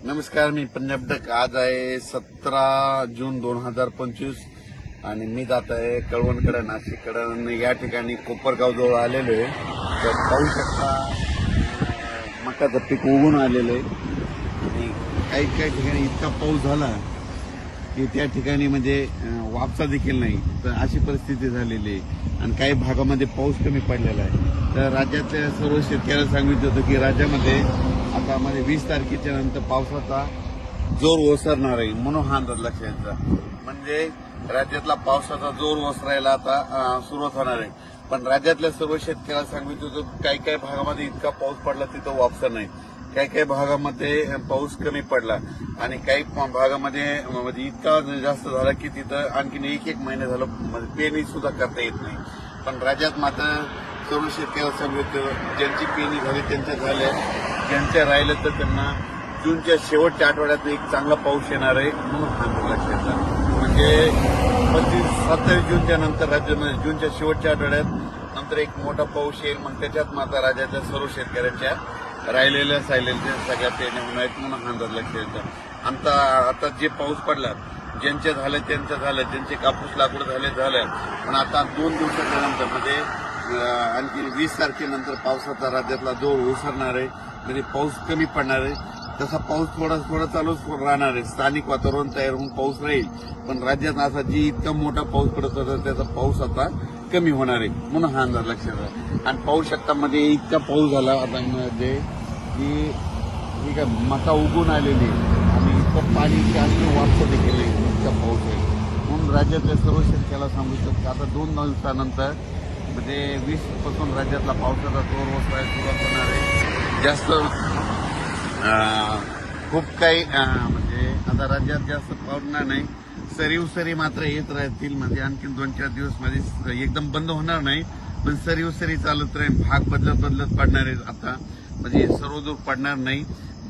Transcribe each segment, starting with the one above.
नमस्कार, मी पंजाब डक. आज आहे 17 जून 2025 आणि मी जात आहे कळवणकडे, नाशिककडे. या ठिकाणी कोपरगाव जवळ आलेलो आहे. तर पाहू शकता मकाचं पीक उगून आलेलं आहे आणि काही ठिकाणी इतका पाऊस झाला की त्या ठिकाणी म्हणजे वापसा देखील नाही. तर अशी परिस्थिती झालेली आहे आणि काही भागामध्ये पाऊस कमी पडलेला आहे. तर राज्यातल्या सर्व शेतकऱ्यांना सांगितलं होतं की राज्यामध्ये आता मध्ये 20 तारखेच्या नंतर पावसाचा जोर ओसरणार आहे, म्हणून हा अंदाज लक्षात घ्यायचा. म्हणजे राज्यातला पावसाचा जोर ओसरायला आता सुरुवात होणार आहे. पण राज्यातल्या सर्व शेतकऱ्यांना सांगितलं होतं काही भागामध्ये इतका पाऊस पडला तिथं वापसा नाही, काही भागामध्ये पाऊस कमी पडला आणि काही भागामध्ये म्हणजे इतका जास्त झाला की तिथं आणखीन एक महिने झालं म्हणजे पेरणी सुद्धा करता येत नाही. पण राज्यात मात्र सर्व शेतकऱ्यांना सांगितलं ज्यांची पेरणी झाली त्यांच्या झाल्या, ज्यांच्या राहिलं तर त्यांना जूनच्या शेवटच्या आठवड्यात एक चांगला पाऊस येणार आहे, म्हणून हा लक्षात घ्या. म्हणजे 27 जूनच्या नंतर राज्यामध्ये जूनच्या शेवटच्या आठवड्यात नंतर एक मोठा पाऊस येईल. मग त्याच्यात मात्र राज्याच्या सर्व शेतकऱ्यांच्या राहिलेल्या सगळ्या पेरण्या होणार आहेत, म्हणून हा अंदाज लक्षात घ्या. आता जे पाऊस पडला ज्यांचे झालं त्यांचं झालं, ज्यांचे कापूस लागवड झालं. पण आता 2 दिवसाच्या नंतर म्हणजे आणखी 20 तारखेनंतर पावसाचा राज्यातला जोर ओसरणार आहे. म्हणजे पाऊस कमी पडणार आहे. तसा पाऊस थोडा चालूच राहणार आहे. स्थानिक वातावरण तयार होऊन पाऊस राहील. पण राज्यात असा जी इतका मोठा पाऊस पडत होता त्याचा पाऊस आता कमी होणार आहे, म्हणून हा अंदाज लक्षात आहे. आणि पाहू शकता मध्ये इतका पाऊस झाला आता मध्ये की ठीक आहे मका उगून आलेली आणि इतकं पाणी जास्त वापसा देखील इतका पाऊस आहे. म्हणून राज्यातल्या सर्व शेतकऱ्याला सांगू शकतो आता 2 दिवसानंतर म्हणजे 20 पासून राज्यातला पावसाचा जोर ओसरायला सुरुवात होणार आहे. जास्त खूप काही म्हणजे आता राज्यात जास्त पडणार नाही. सरी मात्र येत राहतील. म्हणजे आणखी 2-4 दिवस मध्ये एकदम बंद होणार नाही, पण सरी चालत राहील. भाग बदलत पडणार आहे. आता म्हणजे सर्वदूर पडणार नाही,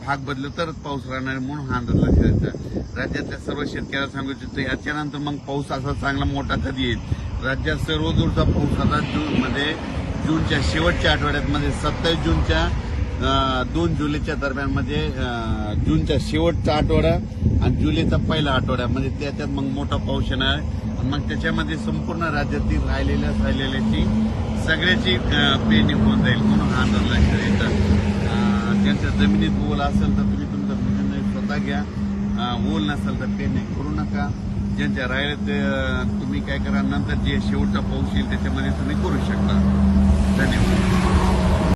भाग बदलत तरच पाऊस राहणार आहे, म्हणून हा अंदाज लक्षात घ्यायचा. राज्यातल्या सर्व शेतकऱ्यांना सांगू इच्छितो याच्यानंतर मग पाऊस असा चांगला मोठा कधी येईल. राज्यात सर्वदूरचा पाऊस आता जूनच्या शेवटच्या आठवड्यात म्हणजे 27 जूनच्या 2 जुलैच्या दरम्यान म्हणजे जूनच्या शेवटचा आठवडा आणि जुलैचा पहिला आठवडा म्हणजे त्याच्यात मग मोठा पाऊस येणार आहे. मग त्याच्यामध्ये संपूर्ण राज्यातील राहिलेल्याची सगळ्याची पेरणी होऊन जाईल, म्हणून हा अंदाज लक्षात येतात. ज्यांच्या जमिनीत ओल असेल तर तुम्ही तुमचा निर्णय स्वतः घ्या. ओल नसेल तर पेरणी करू नका. ज्यांच्या राहिले ते तुम्ही काय करा, नंतर जे शेवटचा पाऊस येईल त्याच्यामध्ये तुम्ही करू शकता. धन्यवाद.